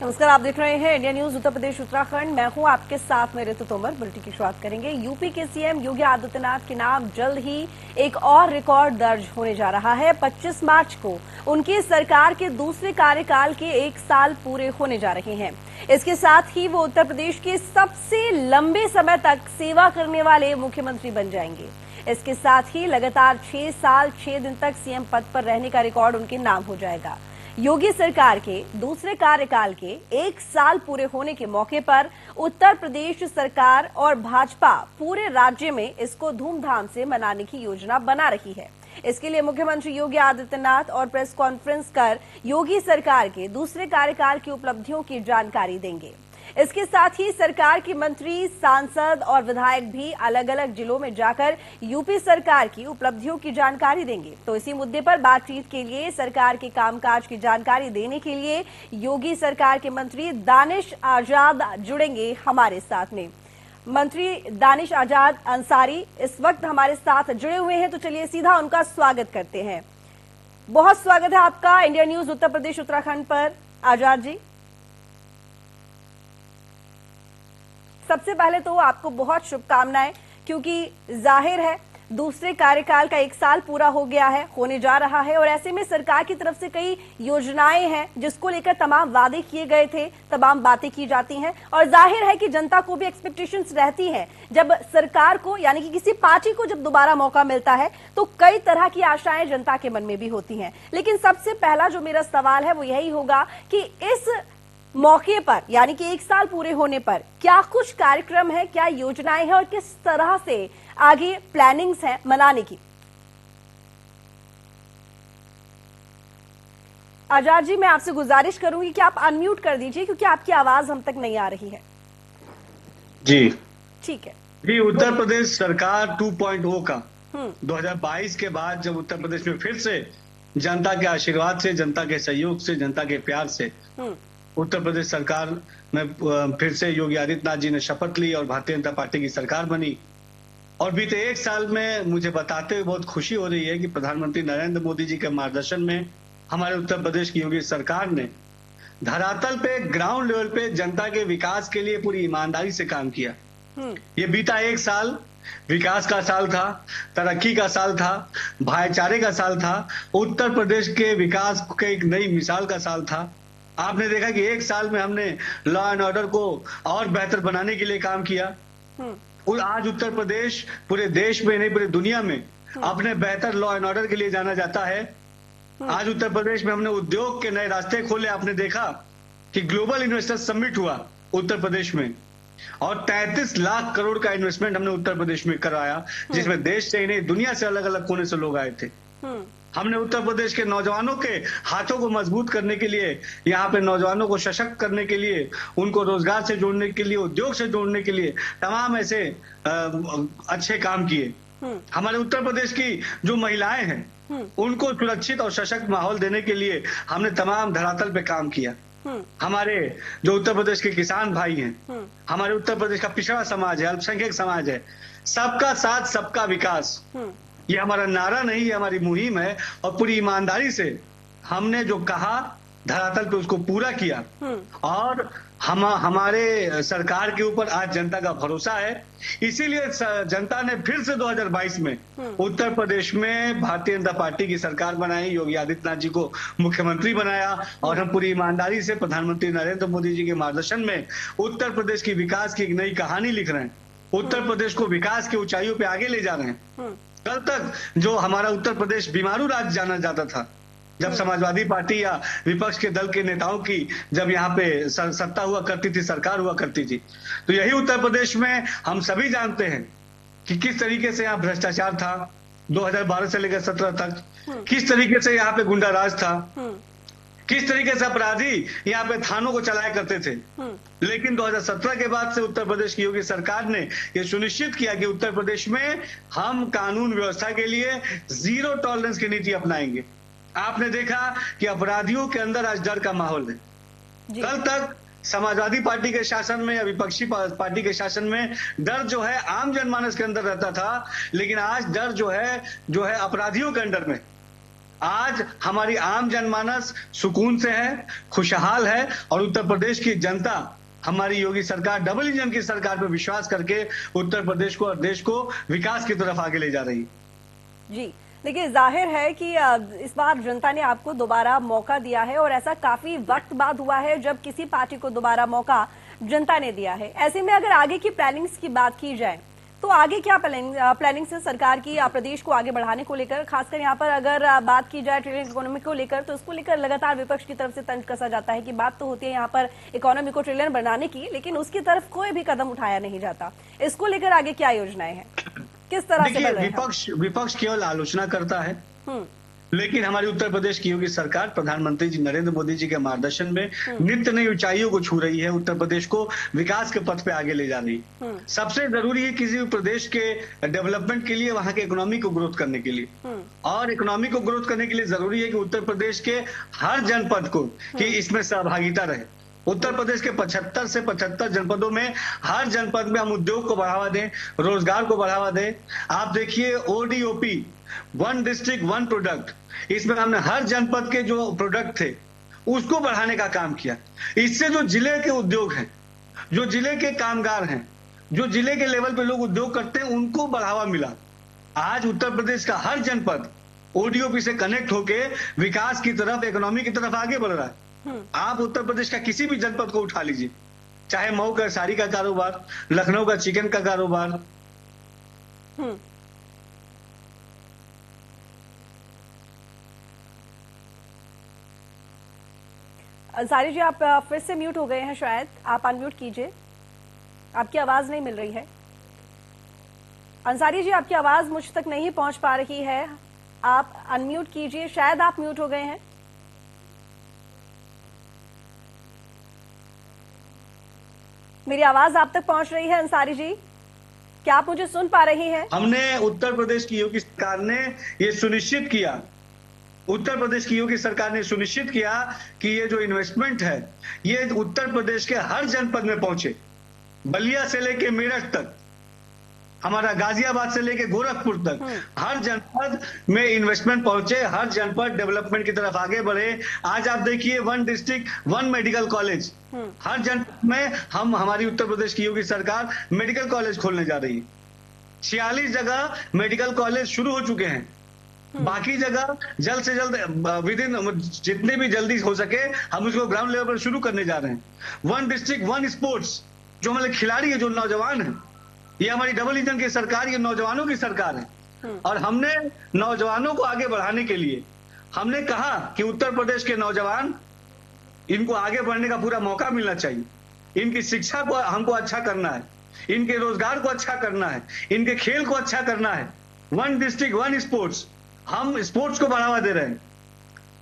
नमस्कार, आप देख रहे हैं इंडिया न्यूज उत्तर प्रदेश उत्तराखंड। मैं हूं आपके साथ में ऋतु तोमर। बुलेटिन की शुरुआत करेंगे। यूपी के सीएम योगी आदित्यनाथ के नाम जल्द ही एक और रिकॉर्ड दर्ज होने जा रहा है। 25 मार्च को उनकी सरकार के दूसरे कार्यकाल के 1 साल पूरे होने जा रहे हैं। इसके साथ ही वो उत्तर प्रदेश के सबसे लंबे समय तक सेवा करने वाले मुख्यमंत्री बन जाएंगे। इसके साथ ही लगातार 6 साल 6 दिन तक सीएम पद पर रहने का रिकॉर्ड उनके नाम हो जाएगा। योगी सरकार के दूसरे कार्यकाल के 1 साल पूरे होने के मौके पर उत्तर प्रदेश सरकार और भाजपा पूरे राज्य में इसको धूमधाम से मनाने की योजना बना रही है। इसके लिए मुख्यमंत्री योगी आदित्यनाथ और प्रेस कॉन्फ्रेंस कर योगी सरकार के दूसरे कार्यकाल की उपलब्धियों की जानकारी देंगे। इसके साथ ही सरकार के मंत्री, सांसद और विधायक भी अलग अलग जिलों में जाकर यूपी सरकार की उपलब्धियों की जानकारी देंगे। तो इसी मुद्दे पर बातचीत के लिए, सरकार के कामकाज की जानकारी देने के लिए योगी सरकार के मंत्री दानिश आजाद जुड़ेंगे हमारे साथ में। मंत्री दानिश आजाद अंसारी इस वक्त हमारे साथ जुड़े हुए हैं, तो चलिए सीधा उनका स्वागत करते हैं। बहुत स्वागत है आपका इंडिया न्यूज उत्तर प्रदेश उत्तराखंड पर, आजाद जी। सबसे पहले तो आपको बहुत शुभकामनाएं, क्योंकि जाहिर है दूसरे कार्यकाल का 1 साल पूरा हो गया है, होने जा रहा है, और ऐसे में सरकार की तरफ से कई योजनाएं हैं जिसको लेकर तमाम वादे किए गए थे, तमाम बातें की जाती हैं, और जाहिर है कि जनता को भी एक्सपेक्टेशंस रहती हैं। जब सरकार को, यानी कि किसी पार्टी को जब दोबारा मौका मिलता है तो कई तरह की आशाएं जनता के मन में भी होती हैं। लेकिन सबसे पहला जो मेरा सवाल है वो यही होगा कि इस मौके पर, यानी कि 1 साल पूरे होने पर, क्या कुछ कार्यक्रम है, क्या योजनाएं हैं और किस तरह से आगे प्लानिंग्स हैं मनाने की? आजाद जी, मैं आपसे गुजारिश करूंगी कि आप अनम्यूट कर दीजिए, क्योंकि आपकी आवाज हम तक नहीं आ रही है। जी ठीक है जी। उत्तर प्रदेश सरकार 2.0 का 2022 के बाद जब उत्तर प्रदेश में फिर से जनता के आशीर्वाद से, जनता के सहयोग से, जनता के प्यार से उत्तर प्रदेश सरकार में फिर से योगी आदित्यनाथ जी ने शपथ ली और भारतीय जनता पार्टी की सरकार बनी। और बीते 1 साल में मुझे बताते हुए बहुत खुशी हो रही है कि प्रधानमंत्री नरेंद्र मोदी जी के मार्गदर्शन में हमारे उत्तर प्रदेश की योगी सरकार ने धरातल पे, ग्राउंड लेवल पे जनता के विकास के लिए पूरी ईमानदारी से काम किया। ये बीता 1 साल विकास का साल था, तरक्की का साल था, भाईचारे का साल था, उत्तर प्रदेश के विकास के एक नई मिसाल का साल था। आपने देखा कि 1 साल में हमने लॉ एंड ऑर्डर को और बेहतर बनाने के लिए काम किया। और आज उत्तर प्रदेश पूरे देश में नहीं, पूरी दुनिया में अपने बेहतर लॉ एंड ऑर्डर के लिए जाना जाता है। आज उत्तर प्रदेश में हमने उद्योग के नए रास्ते खोले। आपने देखा कि ग्लोबल इन्वेस्टर समिट हुआ उत्तर प्रदेश में, और 33 लाख करोड़ का इन्वेस्टमेंट हमने उत्तर प्रदेश में कराया, जिसमें देश से ही नहीं, दुनिया से अलग अलग कोने से लोग आए थे। हमने उत्तर प्रदेश के नौजवानों के हाथों को मजबूत करने के लिए, यहाँ पे नौजवानों को सशक्त करने के लिए, उनको रोजगार से जोड़ने के लिए, उद्योग से जोड़ने के लिए तमाम ऐसे अच्छे काम किए। हमारे उत्तर प्रदेश की जो महिलाएं हैं उनको सुरक्षित और सशक्त माहौल देने के लिए हमने तमाम धरातल पे काम किया। हमारे जो उत्तर प्रदेश के किसान भाई हैं, हमारे उत्तर प्रदेश का पिछड़ा समाज है, अल्पसंख्यक समाज है, सबका साथ सबका विकास, ये हमारा नारा नहीं, ये हमारी मुहिम है। और पूरी ईमानदारी से हमने जो कहा धरातल पे उसको पूरा किया, और हमारे सरकार के ऊपर आज जनता का भरोसा है। इसीलिए जनता ने फिर से 2022 में उत्तर प्रदेश में भारतीय जनता पार्टी की सरकार बनाई, योगी आदित्यनाथ जी को मुख्यमंत्री बनाया, और हम पूरी ईमानदारी से प्रधानमंत्री नरेंद्र मोदी जी के मार्गदर्शन में उत्तर प्रदेश की विकास की एक नई कहानी लिख रहे हैं। उत्तर प्रदेश को विकास की ऊंचाइयों पे आगे ले जा रहे हैं। कल तक जो हमारा उत्तर प्रदेश बीमारू राज्य जाना जाता था, जब समाजवादी पार्टी या विपक्ष के दल के नेताओं की जब यहाँ पे सत्ता हुआ करती थी, सरकार हुआ करती थी, तो यही उत्तर प्रदेश में हम सभी जानते हैं कि किस तरीके से यहाँ भ्रष्टाचार था 2012 से लेकर 17 तक, किस तरीके से यहाँ पे गुंडा राज था, किस तरीके से अपराधी यहाँ पे थानों को चलाया करते थे। लेकिन 2017 के बाद से उत्तर प्रदेश की योगी सरकार ने यह सुनिश्चित किया कि उत्तर प्रदेश में हम कानून व्यवस्था के लिए जीरो टॉलरेंस की नीति अपनाएंगे। आपने देखा कि अपराधियों के अंदर आज डर का माहौल है। कल तक समाजवादी पार्टी के शासन में या विपक्षी पार्टी के शासन में डर जो है आम जनमानस के अंदर रहता था, लेकिन आज डर जो है अपराधियों के अंडर में। आज हमारी आम जनमानस सुकून से है, खुशहाल है और उत्तर प्रदेश की जनता हमारी योगी सरकार, डबल इंजन की सरकार पर विश्वास करके उत्तर प्रदेश को और देश को विकास की तरफ आगे ले जा रही है। जी देखिए, जाहिर है कि इस बार जनता ने आपको दोबारा मौका दिया है और ऐसा काफी वक्त बाद हुआ है जब किसी पार्टी को दोबारा मौका जनता ने दिया है। ऐसे में अगर आगे की प्लानिंग्स की बात की जाए तो आगे क्या प्लानिंग से सरकार की प्रदेश को आगे बढ़ाने को लेकर, खासकर यहाँ पर अगर बात की जाए ट्रिलियन इकोनॉमी को लेकर, तो इसको लेकर लगातार विपक्ष की तरफ से तंज कसा जाता है कि बात तो होती है यहाँ पर इकोनॉमी को ट्रिलियन बनाने की, लेकिन उसकी तरफ कोई भी कदम उठाया नहीं जाता। इसको लेकर आगे क्या योजनाएं हैं, किस तरह से? विपक्ष केवल आलोचना करता है, लेकिन हमारी उत्तर प्रदेश की योगी सरकार प्रधानमंत्री जी नरेंद्र मोदी जी के मार्गदर्शन में नित्य नई ऊंचाइयों को छू रही है, उत्तर प्रदेश को विकास के पथ पे आगे ले जा रही है। सबसे जरूरी है किसी भी प्रदेश के डेवलपमेंट के लिए वहां के इकोनॉमी को ग्रोथ करने के लिए, और इकोनॉमी को ग्रोथ करने के लिए जरूरी है कि उत्तर प्रदेश के हर जनपद को कि इसमें सहभागिता रहे। उत्तर प्रदेश के 75 से 75 जनपदों में हर जनपद में हम उद्योग को बढ़ावा दें, रोजगार को बढ़ावा दें। आप देखिए ODOP, one district one product, इसमें हमने हर जनपद के जो प्रोडक्ट थे उसको बढ़ाने का काम किया। इससे जो जिले के उद्योग हैं, जो जिले के कामगार हैं, जो जिले के लेवल पे लोग उद्योग करते हैं, उनको बढ़ावा मिला। आज उत्तर प्रदेश का हर जनपद ODOP से कनेक्ट होके विकास की तरफ, इकोनॉमी की तरफ आगे बढ़ रहा है। आप उत्तर प्रदेश का किसी भी जनपद को उठा लीजिए, चाहे मऊ का साड़ी का कारोबार, लखनऊ का चिकन का कारोबार। अंसारी जी, आप फिर से म्यूट हो गए हैं, शायद आप अनम्यूट कीजिए, आपकी आवाज नहीं मिल रही है। अंसारी जी, आपकी आवाज मुझ तक नहीं पहुंच पा रही है, आप अनम्यूट कीजिए, शायद आप म्यूट हो गए हैं। मेरी आवाज आप तक पहुंच रही है अंसारी जी? क्या आप मुझे सुन पा रही हैं? हमने उत्तर प्रदेश की योगी सरकार ने ये सुनिश्चित किया, उत्तर प्रदेश की योगी सरकार ने सुनिश्चित किया कि ये जो इन्वेस्टमेंट है ये उत्तर प्रदेश के हर जनपद में पहुंचे। बलिया से लेके मेरठ तक, हमारा गाजियाबाद से लेके गोरखपुर तक, हर जनपद में इन्वेस्टमेंट पहुंचे, हर जनपद डेवलपमेंट की तरफ आगे बढ़े। आज आप देखिए one district one medical college, हर जनपद में हमारी उत्तर प्रदेश की योगी सरकार मेडिकल कॉलेज खोलने जा रही है। 46 जगह मेडिकल कॉलेज शुरू हो चुके हैं, बाकी जगह जल्द से जल्द विदिन जितने भी जल्दी हो सके हम उसको ग्राउंड लेवल पर शुरू करने जा रहे हैं। वन डिस्ट्रिक्ट वन स्पोर्ट्स, जो हमारे खिलाड़ी है, जो नौजवान है, ये हमारी डबल इंजन की सरकार, ये नौजवानों की सरकार है। और हमने नौजवानों को आगे बढ़ाने के लिए हमने कहा कि उत्तर प्रदेश के नौजवान, इनको आगे बढ़ने का पूरा मौका मिलना चाहिए। इनकी शिक्षा को हमको अच्छा करना है, इनके रोजगार को अच्छा करना है, इनके खेल को अच्छा करना है। वन डिस्ट्रिक्ट वन स्पोर्ट्स, हम स्पोर्ट्स को बढ़ावा दे रहे हैं।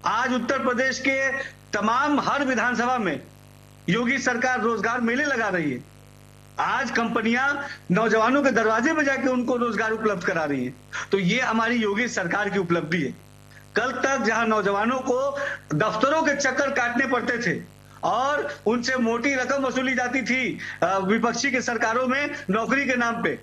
आज उत्तर प्रदेश के तमाम हर विधानसभा में योगी सरकार रोजगार मेले लगा रही है। आज कंपनियां नौजवानों के दरवाजे पे जाके उनको रोजगार उपलब्ध करा रही है। तो ये हमारी योगी सरकार की उपलब्धि है। कल तक जहां नौजवानों को दफ्तरों के चक्कर काटने पड़ते थे और उनसे मोटी रकम वसूली जाती थी विपक्षी के सरकारों में नौकरी के नाम पे,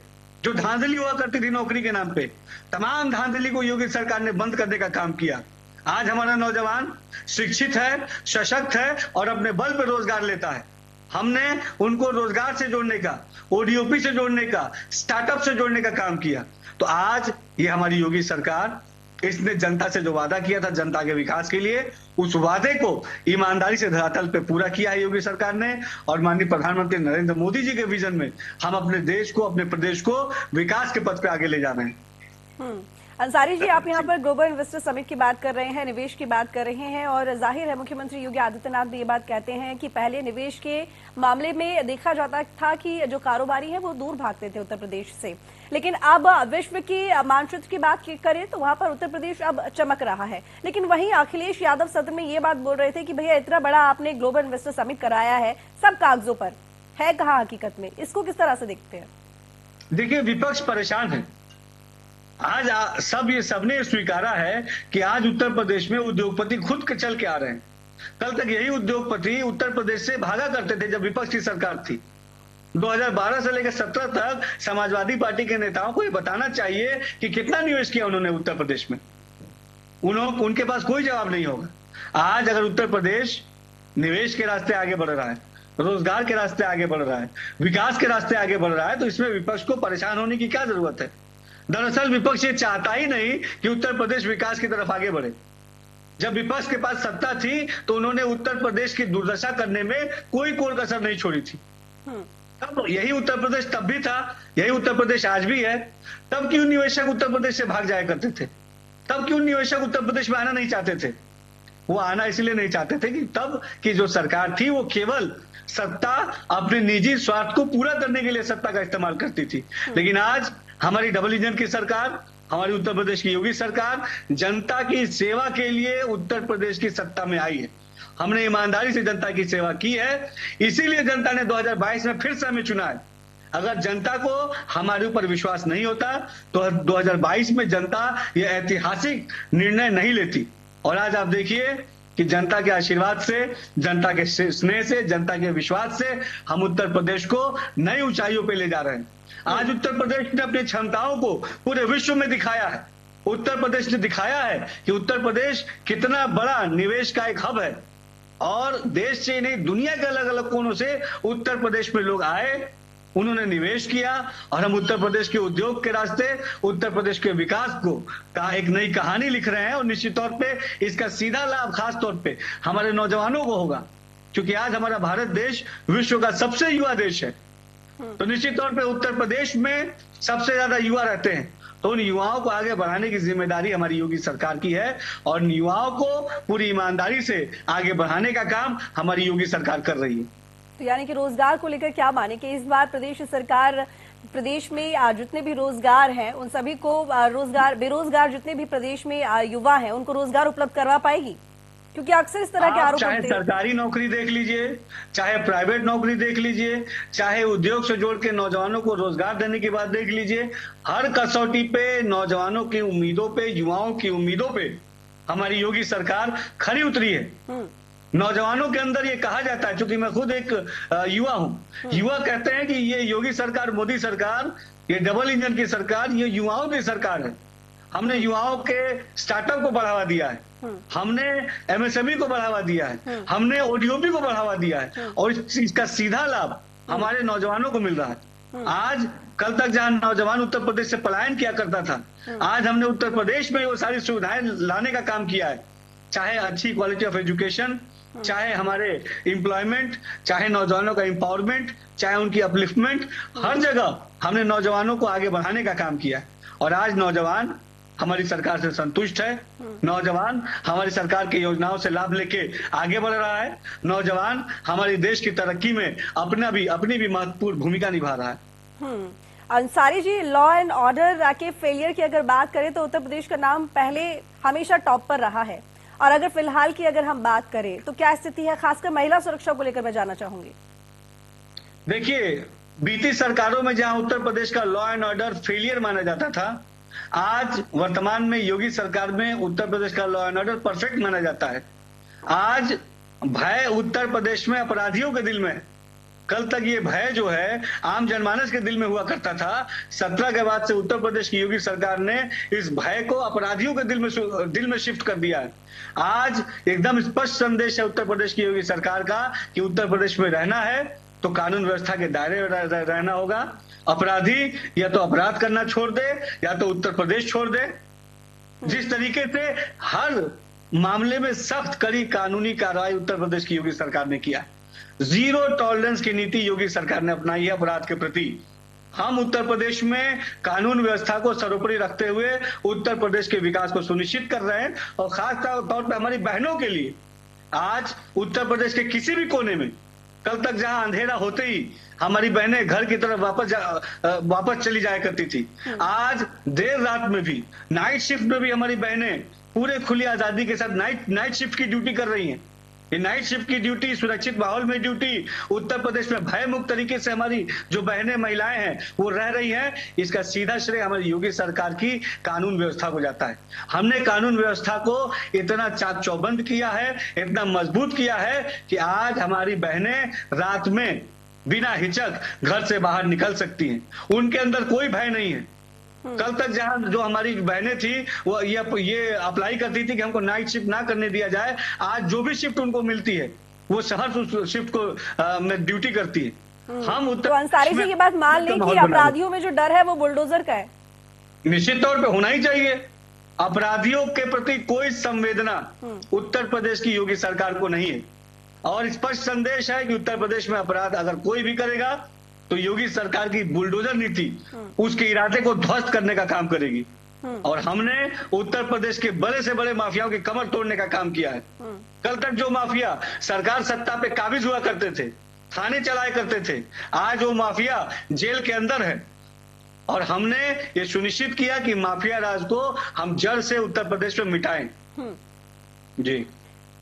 जो धांधली हुआ करती थी नौकरी के नाम पे, तमाम धांधली को योगी सरकार ने बंद करने का काम किया। आज हमारा नौजवान शिक्षित है, सशक्त है और अपने बल पे रोजगार लेता है। हमने उनको रोजगार से जोड़ने का, ODOP से जोड़ने का, स्टार्टअप से जोड़ने का काम किया। तो आज ये हमारी योगी सरकार, इसने जनता से जो वादा किया था जनता के विकास के लिए, उस वादे को ईमानदारी से धरातल पे पूरा किया है योगी सरकार ने। और माननीय प्रधानमंत्री नरेंद्र मोदी जी के विजन में हम अपने देश को, अपने प्रदेश को विकास के पथ पे आगे ले जा रहे हैं। अंसारी जी, आप यहाँ पर ग्लोबल इन्वेस्टर समिट की बात कर रहे हैं, निवेश की बात कर रहे हैं, और जाहिर है मुख्यमंत्री योगी आदित्यनाथ भी ये बात कहते हैं कि पहले निवेश के मामले में देखा जाता था कि जो कारोबारी हैं वो दूर भागते थे उत्तर प्रदेश से, लेकिन अब विश्व की मानचित्र की बात करें तो वहां पर उत्तर प्रदेश अब चमक रहा है। लेकिन वहीं अखिलेश यादव सदन में ये बात बोल रहे थे कि भैया इतना बड़ा आपने ग्लोबल इन्वेस्टर समिट कराया है, सब कागजों पर है, कहाँ हकीकत में? इसको किस तरह से देखते हैं? देखिए, विपक्ष परेशान है। आज सबने स्वीकारा है कि आज उत्तर प्रदेश में उद्योगपति खुद के चल के आ रहे हैं। कल तक यही उद्योगपति उत्तर प्रदेश से भागा करते थे जब विपक्ष की सरकार थी। 2012 से लेकर 17 तक समाजवादी पार्टी के नेताओं को ये बताना चाहिए कि कितना निवेश किया उन्होंने उत्तर प्रदेश में। उनके पास कोई जवाब नहीं होगा। आज अगर उत्तर प्रदेश निवेश के रास्ते आगे बढ़ रहा है, रोजगार के रास्ते आगे बढ़ रहा है, विकास के रास्ते आगे बढ़ रहा है, तो इसमें विपक्ष को परेशान होने की क्या जरूरत है। दरअसल विपक्ष ये चाहता ही नहीं कि उत्तर प्रदेश विकास की तरफ आगे बढ़े। जब विपक्ष के पास सत्ता थी तो उन्होंने उत्तर प्रदेश की दुर्दशा करने में कोई कोर कसर नहीं छोड़ी थी। तब यही उत्तर प्रदेश तब भी था, यही उत्तर प्रदेश आज भी है। तब क्यों निवेशक उत्तर प्रदेश से भाग जाया करते थे? तब क्यों निवेशक उत्तर प्रदेश में आना नहीं चाहते थे? वो आना इसलिए नहीं चाहते थे कि तब की जो सरकार थी वो केवल सत्ता अपने निजी स्वार्थ को पूरा करने के लिए सत्ता का इस्तेमाल करती थी। लेकिन आज हमारी डबल इंजन की सरकार, हमारी उत्तर प्रदेश की योगी सरकार जनता की सेवा के लिए उत्तर प्रदेश की सत्ता में आई है। हमने ईमानदारी से जनता की सेवा की है, इसीलिए जनता ने 2022 में फिर से हमें चुना है। अगर जनता को हमारे ऊपर विश्वास नहीं होता तो 2022 में जनता यह ऐतिहासिक निर्णय नहीं लेती। और आज आप देखिए कि जनता के आशीर्वाद से, जनता के स्नेह से, जनता के विश्वास से हम उत्तर प्रदेश को नई ऊंचाइयों पे ले जा रहे हैं। आज उत्तर प्रदेश ने अपनी क्षमताओं को पूरे विश्व में दिखाया है। उत्तर प्रदेश ने दिखाया है कि उत्तर प्रदेश कितना बड़ा निवेश का एक हब है, और देश से नहीं दुनिया के अलग अलग कोनों से उत्तर प्रदेश में लोग आए, उन्होंने निवेश किया, और हम उत्तर प्रदेश के उद्योग के रास्ते, उत्तर प्रदेश के विकास को एक नई कहानी लिख रहे हैं। और निश्चित तौर पे इसका सीधा लाभ खास तौर पे हमारे नौजवानों को होगा, क्योंकि आज हमारा भारत देश विश्व का सबसे युवा देश है। तो निश्चित तौर पे उत्तर प्रदेश में सबसे ज्यादा युवा रहते हैं, तो उन युवाओं को आगे बढ़ाने की जिम्मेदारी हमारी योगी सरकार की है, और युवाओं को पूरी ईमानदारी से आगे बढ़ाने का काम हमारी योगी सरकार कर रही है। तो यानी कि रोजगार को लेकर क्या माने कि इस बार प्रदेश सरकार प्रदेश में जितने भी रोजगार हैं उन सभी को रोजगार, बेरोजगार जितने भी प्रदेश में युवा हैं उनको रोजगार उपलब्ध करवा पाएगी? क्योंकि अक्सर इस तरह के आरोप चाहे सरकारी नौकरी देख लीजिए, चाहे प्राइवेट नौकरी देख लीजिए, चाहे उद्योग से जोड़ के नौजवानों को रोजगार देने की बात देख लीजिए, हर कसौटी पे नौजवानों की उम्मीदों पे, युवाओं की उम्मीदों पे हमारी योगी सरकार खरी उतरी है। नौजवानों के अंदर ये कहा जाता है, क्योंकि मैं खुद एक युवा हूं, युवा कहते हैं कि ये योगी सरकार, मोदी सरकार, ये डबल इंजन की सरकार, ये युवाओं की सरकार है। हमने युवाओं के स्टार्टअप को बढ़ावा दिया है, हमने एमएसएमई को बढ़ावा दिया है, हमने ओडीओपी को बढ़ावा दिया है, और इसका सीधा लाभ हमारे नौजवानों को मिल रहा है। आज कल तक जहां नौजवान उत्तर प्रदेश से पलायन किया करता था, आज हमने उत्तर प्रदेश में वो सारी सुविधाएं लाने का काम किया है। चाहे अच्छी क्वालिटी ऑफ एजुकेशन, चाहे हमारे एम्प्लॉयमेंट, चाहे नौजवानों का एम्पावरमेंट, चाहे उनकी अपलिफ्टमेंट, हर जगह हमने नौजवानों को आगे बढ़ाने का काम किया है। और आज नौजवान हमारी सरकार से संतुष्ट है, नौजवान हमारी सरकार की योजनाओं से लाभ लेके आगे बढ़ रहा है, नौजवान हमारी देश की तरक्की में अपनी भी महत्वपूर्ण भूमिका निभा रहा है। Ansari ji, law and order के फेलियर की अगर बात करें तो उत्तर प्रदेश का नाम पहले हमेशा टॉप पर रहा है, और अगर फिलहाल की अगर हम बात करें तो क्या स्थिति है, खासकर महिला सुरक्षा को लेकर मैं जानना चाहूंगी। देखिए, बीती सरकारों में जहां उत्तर प्रदेश का लॉ एंड ऑर्डर फेलियर माना जाता था, आज वर्तमान में योगी सरकार में उत्तर प्रदेश का लॉ एंड ऑर्डर परफेक्ट माना जाता है। आज भय उत्तर प्रदेश में अपराधियों के दिल में, कल तक ये भय जो है आम जनमानस के दिल में हुआ करता था, 17 के बाद से उत्तर प्रदेश की योगी सरकार ने इस भय को अपराधियों के दिल में शिफ्ट कर दिया है। आज एकदम स्पष्ट संदेश है उत्तर प्रदेश की योगी सरकार का कि उत्तर प्रदेश में रहना है तो कानून व्यवस्था के दायरे में रहना होगा। अपराधी या तो अपराध करना छोड़ दे या तो उत्तर प्रदेश छोड़ दे। जिस तरीके से हर मामले में सख्त कड़ी कानूनी कार्रवाई उत्तर प्रदेश की योगी सरकार ने किया, जीरो टॉलरेंस की नीति योगी सरकार ने अपनाई है अपराध के प्रति। हम उत्तर प्रदेश में कानून व्यवस्था को सर्वोपरि रखते हुए उत्तर प्रदेश के विकास को सुनिश्चित कर रहे हैं, और खास तौर पर हमारी बहनों के लिए आज उत्तर प्रदेश के किसी भी कोने में, कल तक जहां अंधेरा होते ही हमारी बहनें घर की तरफ वापस चली जाया करती थी, आज देर रात में भी, नाइट शिफ्ट में भी हमारी बहनें पूरे खुली आजादी के साथ नाइट शिफ्ट की ड्यूटी कर रही हैं। ये नाइट शिफ्ट की ड्यूटी, सुरक्षित माहौल में ड्यूटी, उत्तर प्रदेश में भय मुक्त तरीके से हमारी जो बहनें महिलाएं हैं वो रह रही हैं, इसका सीधा श्रेय हमारी योगी सरकार की कानून व्यवस्था को जाता है। हमने कानून व्यवस्था को इतना चाक चौबंद किया है, इतना मजबूत किया है कि आज हमारी बहनें रात में बिना हिचक घर से बाहर निकल सकती हैं, उनके अंदर कोई भय नहीं है। कल तक जहां जो हमारी बहनें थी वो ये अप्लाई करती थी कि हमको नाइट शिफ्ट ना करने दिया जाए, आज जो भी शिफ्ट उनको मिलती है वो शहर उस शिफ्ट को में ड्यूटी करती है। हम उत्तर तो अंसारी जी ये बात मान लें कि अपराधियों में जो डर है वो बुलडोजर का है। निश्चित तौर पे होना ही चाहिए। अपराधियों के प्रति कोई संवेदना उत्तर प्रदेश की योगी सरकार को नहीं है और स्पष्ट संदेश है कि उत्तर प्रदेश में अपराध अगर कोई भी करेगा तो योगी सरकार की बुलडोजर नीति उसके इरादे को ध्वस्त करने का काम करेगी। और हमने उत्तर प्रदेश के बड़े से बड़े माफियाओं की कमर तोड़ने का काम किया है। कल तक जो माफिया सरकार सत्ता पे काबिज हुआ करते थे, थाने चलाया करते थे, आज वो माफिया जेल के अंदर है और हमने ये सुनिश्चित किया कि माफिया राज को हम जड़ से उत्तर प्रदेश में मिटाएं। जी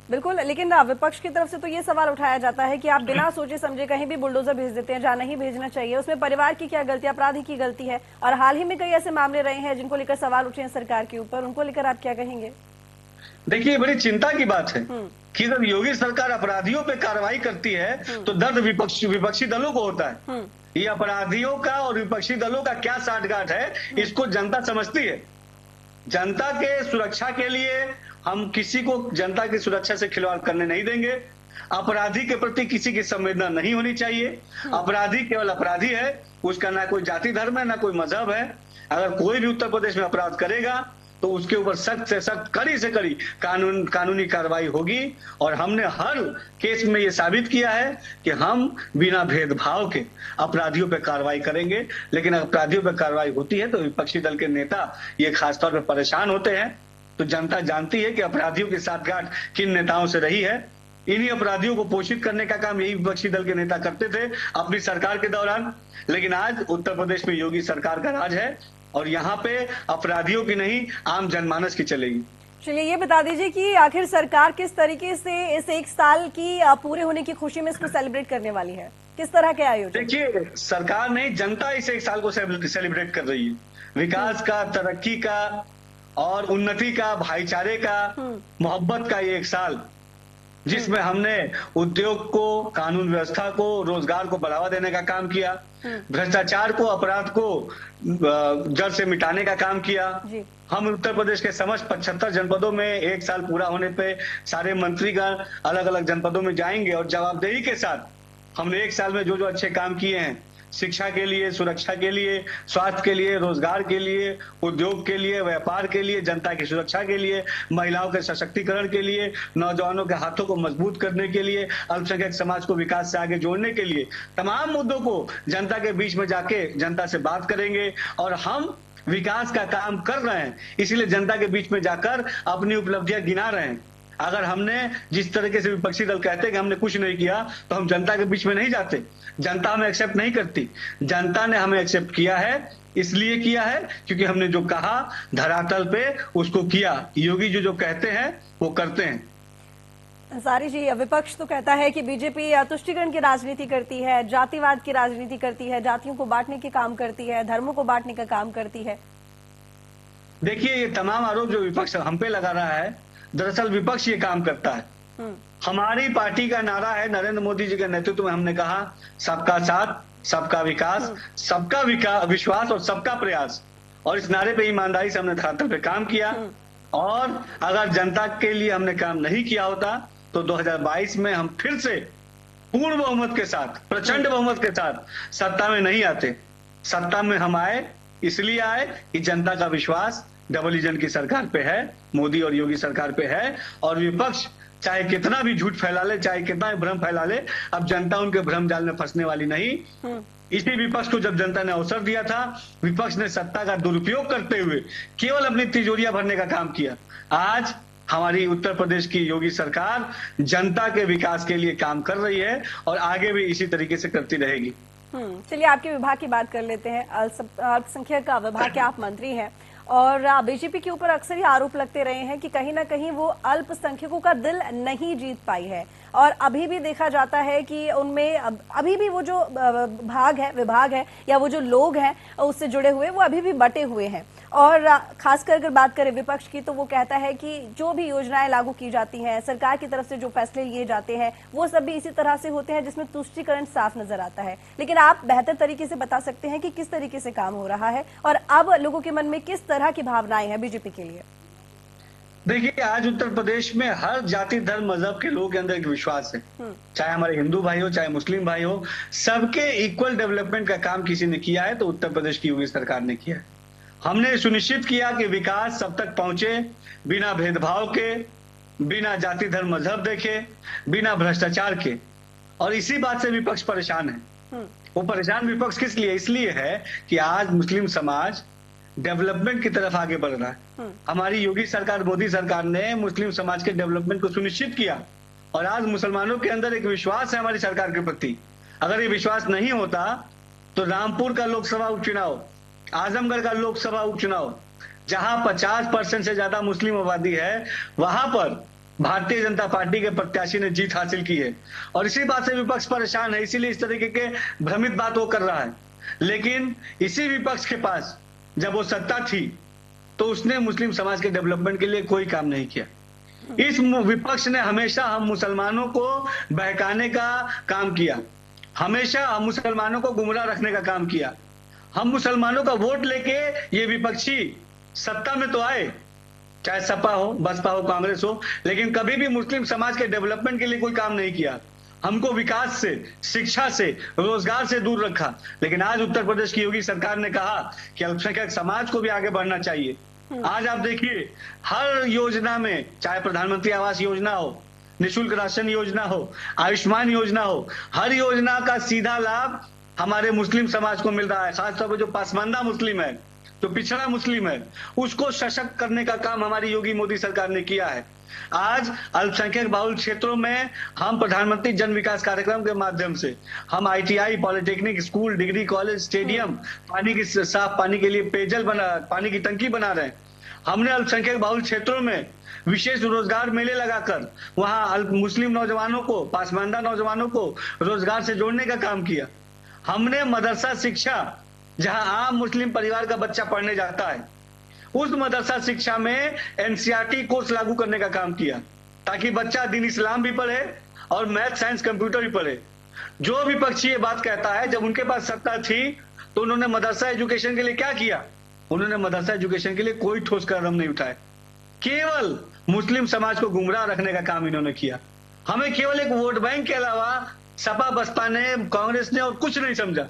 बिल्कुल, लेकिन विपक्ष की तरफ से तो ये सवाल उठाया जाता है कि आप बिना सोचे समझे कहीं भी बुलडोजर भेज देते हैं जहां नहीं भेजना चाहिए। उसमें परिवार की क्या गलती, अपराधी की गलती है? और हाल ही में कई ऐसे मामले रहे हैं जिनको लेकर सवाल उठे हैं सरकार के ऊपर, उनको लेकर आप क्या कहेंगे? देखिए, बड़ी चिंता की बात है कि जब योगी सरकार अपराधियों पे कार्रवाई करती है तो दर्द विपक्षी दलों को होता है। ये अपराधियों का और विपक्षी दलों का क्या साठगांठ है इसको जनता समझती है। जनता के सुरक्षा के लिए हम किसी को जनता की सुरक्षा से खिलवाड़ करने नहीं देंगे। अपराधी के प्रति किसी की संवेदना नहीं होनी चाहिए। अपराधी केवल अपराधी है, उसका ना कोई जाति धर्म है ना कोई मजहब है। अगर कोई भी उत्तर प्रदेश में अपराध करेगा तो उसके ऊपर सख्त से सख्त, कड़ी से कड़ी कानूनी कार्रवाई होगी। और हमने हर केस में ये साबित किया है कि हम बिना भेदभाव के अपराधियों पे कार्रवाई करेंगे। लेकिन अपराधियों पे कार्रवाई होती है तो विपक्षी दल के नेता ये खासतौर पर परेशान होते हैं। तो जनता जानती है कि अपराधियों की साठगांठ किन नेताओं से रही है। इन्हीं अपराधियों को पोषित करने का काम यही विपक्षी दल के नेता करते थे अपनी सरकार के दौरान। लेकिन आज उत्तर प्रदेश में योगी सरकार का राज है और यहाँ पे अपराधियों की नहीं, आम जनमानस की चलेगी। चलिए ये बता दीजिए कि आखिर सरकार किस तरीके से इस 1 साल की पूरे होने की खुशी में इसको सेलिब्रेट करने वाली है, किस तरह के आयोजन? देखिए, सरकार नहीं, जनता इस 1 साल को सेलिब्रेट कर रही है। विकास का, तरक्की का और उन्नति का, भाईचारे का, मोहब्बत का ये 1 साल जिसमें हमने उद्योग को, कानून व्यवस्था को, रोजगार को बढ़ावा देने का काम किया, भ्रष्टाचार को, अपराध को जड़ से मिटाने का काम किया। हम उत्तर प्रदेश के समस्त 75 जनपदों में 1 साल पूरा होने पे सारे मंत्रीगण अलग अलग जनपदों में जाएंगे और जवाबदेही के साथ हमने 1 साल में जो जो अच्छे काम किए हैं, शिक्षा के लिए, सुरक्षा के लिए, स्वास्थ्य के लिए, रोजगार के लिए, उद्योग के लिए, व्यापार के लिए, जनता की सुरक्षा के लिए, महिलाओं के सशक्तिकरण के लिए, नौजवानों के हाथों को मजबूत करने के लिए, अल्पसंख्यक समाज को विकास से आगे जोड़ने के लिए तमाम मुद्दों को जनता के बीच में जाके जनता से बात करेंगे। और हम विकास का काम कर रहे हैं, इसीलिए जनता के बीच में जाकर अपनी उपलब्धियां गिना रहे हैं। अगर हमने जिस तरीके से विपक्षी दल कहते हैं कि हमने कुछ नहीं किया तो हम जनता के बीच में नहीं जाते। जनता हमें एक्सेप्ट नहीं करती। जनता ने हमें एक्सेप्ट किया है, इसलिए किया है क्योंकि हमने जो कहा धरातल पे उसको किया। योगी जो कहते हैं वो करते हैं। अंसारी जी, विपक्ष तो कहता है कि बीजेपी तुष्टीकरण की राजनीति करती है, जातिवाद की राजनीति करती है, जातियों को बांटने के काम करती है, धर्मों को बांटने का काम करती है। देखिए, ये तमाम आरोप जो विपक्ष हम पे लगा रहा है, दरअसल विपक्ष ये काम करता है। हमारी पार्टी का नारा है, नरेंद्र मोदी जी के नेतृत्व में हमने कहा, सबका साथ, सबका विकास, सबका विश्वास और सबका प्रयास। और इस नारे पे ईमानदारी से हमने धरातल पे काम किया। और अगर जनता के लिए हमने काम नहीं किया होता तो 2022 में हम फिर से पूर्ण बहुमत के साथ, प्रचंड बहुमत के साथ सत्ता में नहीं आते। सत्ता में हम आए, इसलिए आए कि जनता का विश्वास डबल इंजन की सरकार पे है, मोदी और योगी सरकार पे है। और विपक्ष चाहे कितना भी झूठ फैला ले, चाहे कितना भी भ्रम फैला ले, अब जनता उनके भ्रम जाल में फंसने वाली नहीं। इसी विपक्ष को जब जनता ने अवसर दिया था, विपक्ष ने सत्ता का दुरुपयोग करते हुए केवल अपनी तिजोरियां भरने का काम किया। आज हमारी उत्तर प्रदेश की योगी सरकार जनता के विकास के लिए काम कर रही है और आगे भी इसी तरीके से करती रहेगी। चलिए आपके विभाग की बात कर लेते हैं। अल्पसंख्यक विभाग के आप मंत्री हैं और बीजेपी के ऊपर अक्सर ये आरोप लगते रहे हैं कि कहीं ना कहीं वो अल्पसंख्यकों का दिल नहीं जीत पाई है। और अभी भी देखा जाता है कि उनमें अभी भी वो जो विभाग है या वो जो लोग हैं उससे जुड़े हुए, वो अभी भी बटे हुए हैं। और खासकर अगर बात करें विपक्ष की, तो वो कहता है कि जो भी योजनाएं लागू की जाती हैं, सरकार की तरफ से जो फैसले लिए जाते हैं, वो सब भी इसी तरह से होते हैं जिसमें तुष्टीकरण साफ नजर आता है। लेकिन आप बेहतर तरीके से बता सकते हैं कि किस तरीके से काम हो रहा है और अब लोगों के मन में किस तरह की भावनाएं हैं बीजेपी के लिए। देखिए, आज उत्तर प्रदेश में हर जाति धर्म मजहब के लोगों के अंदर एक विश्वास है, चाहे हमारे हिंदू भाई हो चाहे मुस्लिम भाई हो, सबके इक्वल डेवलपमेंट का काम किसी ने किया है तो उत्तर प्रदेश की योगी सरकार ने किया है। हमने सुनिश्चित किया कि विकास सब तक पहुंचे, बिना भेदभाव के, बिना जाति धर्म मजहब देखे, बिना भ्रष्टाचार के। और इसी बात से विपक्ष परेशान है। वो परेशान विपक्ष किस लिए? इसलिए है कि आज मुस्लिम समाज डेवलपमेंट की तरफ आगे बढ़ रहा है। हमारी योगी सरकार, मोदी सरकार ने मुस्लिम समाज के डेवलपमेंट को सुनिश्चित किया और आज मुसलमानों के अंदर एक विश्वास है हमारी सरकार के प्रति। अगर ये विश्वास नहीं होता तो रामपुर का लोकसभा उपचुनाव, आजमगढ़ का लोकसभा उपचुनाव, जहां 50% से ज्यादा मुस्लिम आबादी है, वहां पर भारतीय जनता पार्टी के प्रत्याशी ने जीत हासिल की है। और इसी बात से विपक्ष परेशान है, इसीलिए इस तरीके के भ्रमित बात वो कर रहा है। लेकिन इसी विपक्ष के पास जब वो सत्ता थी तो उसने मुस्लिम समाज के डेवलपमेंट के लिए कोई काम नहीं किया। इस विपक्ष ने हमेशा हम मुसलमानों को बहकाने का काम किया, हमेशा हम मुसलमानों को गुमराह रखने का काम किया। हम मुसलमानों का वोट लेके ये विपक्षी सत्ता में तो आए, चाहे सपा हो, बसपा हो, कांग्रेस हो, लेकिन कभी भी मुस्लिम समाज के डेवलपमेंट के लिए कोई काम नहीं किया। हमको विकास से, शिक्षा से, रोजगार से दूर रखा। लेकिन आज उत्तर प्रदेश की योगी सरकार ने कहा कि अल्पसंख्यक समाज को भी आगे बढ़ना चाहिए। आज आप देखिए, हर योजना में, चाहे प्रधानमंत्री आवास योजना हो, निःशुल्क राशन योजना हो, आयुष्मान योजना हो, हर योजना का सीधा लाभ हमारे मुस्लिम समाज को मिल रहा है। खासतौर पर जो पसमानदा मुस्लिम है, जो पिछड़ा मुस्लिम है, उसको सशक्त करने का काम हमारी योगी मोदी सरकार ने किया है। आज अल्पसंख्यक बहुल क्षेत्रों में हम प्रधानमंत्री जन विकास कार्यक्रम के माध्यम से हम ITI, polytechnic, school, degree college, stadium, पानी की साफ पानी के लिए पेयजल पानी की टंकी बना रहे हैं। हमने अल्पसंख्यक बहुल क्षेत्रों में विशेष रोजगार मेले लगाकर वहां मुस्लिम नौजवानों को, पासमानदा नौजवानों को रोजगार से जोड़ने का काम किया। हमने मदरसा शिक्षा, जहां आम मुस्लिम परिवार का बच्चा पढ़ने जाता है, उस मदरसा शिक्षा में NCERT कोर्स लागू करने का काम किया, ताकि बच्चा दीन इस्लाम भी पढ़े और मैथ, साइंस, कंप्यूटर भी पढ़े। जो विपक्षी ये बात कहता है, जब उनके पास सत्ता थी तो उन्होंने मदरसा एजुकेशन के लिए क्या किया? उन्होंने मदरसा एजुकेशन के लिए कोई ठोस कदम नहीं उठाए, केवल मुस्लिम समाज को गुमराह रखने का काम इन्होंने किया। हमें केवल एक वोट बैंक के अलावा सपा, बसपा ने, कांग्रेस ने और कुछ नहीं समझा।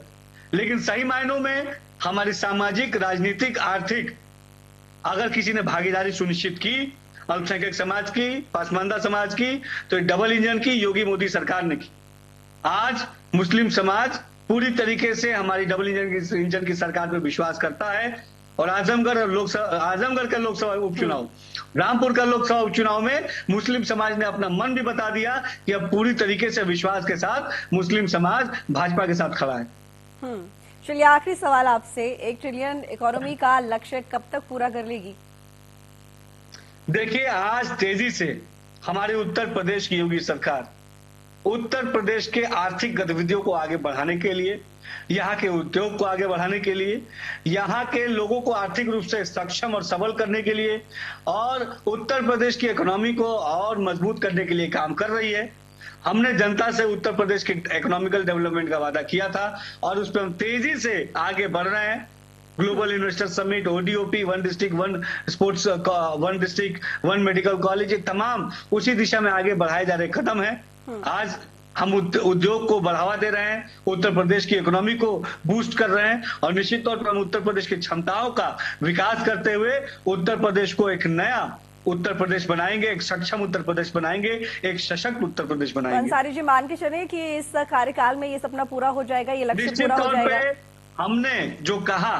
लेकिन सही मायनों में हमारी सामाजिक, राजनीतिक, आर्थिक अगर किसी ने भागीदारी सुनिश्चित की अल्पसंख्यक समाज की, पसमानदा समाज की, तो डबल इंजन की योगी मोदी सरकार ने की। आज मुस्लिम समाज पूरी तरीके से हमारी डबल इंजन की सरकार पर विश्वास करता है। और आजमगढ़ का लोकसभा उपचुनाव, रामपुर का लोकसभा उपचुनाव में मुस्लिम समाज ने अपना मन भी बता दिया कि अब पूरी तरीके से विश्वास के साथ मुस्लिम समाज भाजपा के साथ खड़ा है। चलिए, आखिरी सवाल आपसे, 1 ट्रिलियन इकोनॉमी का लक्ष्य कब तक पूरा कर लेगी? देखिए, आज तेजी से हमारे उत्तर प्रदेश की योगी सरकार उत्तर प्रदेश के आर्थिक गतिविधियों को आगे बढ़ाने के लिए, यहाँ के उद्योग को आगे बढ़ाने के लिए, यहाँ के लोगों को आर्थिक रूप से सक्षम और सबल करने के लिए और उत्तर प्रदेश की इकोनॉमी को और मजबूत करने के लिए काम कर रही है। हमने जनता से उत्तर प्रदेश के इकोनॉमिकल डेवलपमेंट का वादा किया था और उस पर हम तेजी से आगे बढ़ रहे हैं। Global investor summit, ODOP, 1 district 1 sports, 1 district 1 medical college, तमाम उसी दिशा में आगे बढ़ाए जा रहे कदम है। आज हम उद्योग को बढ़ावा दे रहे हैं, उत्तर प्रदेश की इकोनॉमी को बूस्ट कर रहे हैं और निश्चित तौर पर हम उत्तर प्रदेश की क्षमताओं का विकास करते हुए उत्तर प्रदेश को एक नया उत्तर प्रदेश बनाएंगे, एक सक्षम उत्तर प्रदेश बनाएंगे, एक सशक्त उत्तर प्रदेश बनाएंगे। अंसारी जी, मान के चले कि इस कार्यकाल में ये सपना पूरा हो जाएगा, ये लक्ष्य पूरा हो जाएगा? हमने जो कहा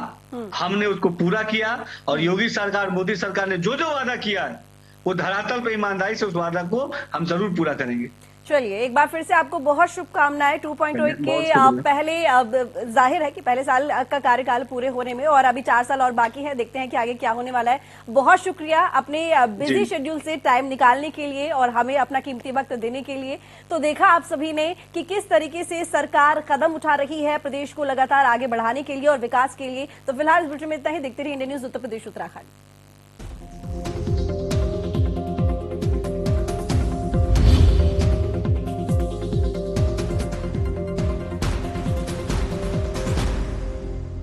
हमने उसको पूरा किया और योगी सरकार, मोदी सरकार ने जो जो वादा किया है वो धरातल पर ईमानदारी से उस वादा को हम जरूर पूरा करेंगे। चलिए, एक बार फिर से आपको बहुत शुभकामनाएं 2.0 के पहले। अब जाहिर है कि पहले साल का कार्यकाल पूरे होने में और अभी 4 साल और बाकी है, देखते हैं कि आगे क्या होने वाला है। बहुत शुक्रिया अपने बिजी शेड्यूल से टाइम निकालने के लिए और हमें अपना कीमती वक्त देने के लिए। तो देखा आप सभी ने कि किस तरीके से सरकार कदम उठा रही है प्रदेश को लगातार आगे बढ़ाने के लिए और विकास के लिए। तो फिलहाल इस बुलेटिन में इतना ही। देखते रहिए इंडिया न्यूज उत्तर प्रदेश उत्तराखंड।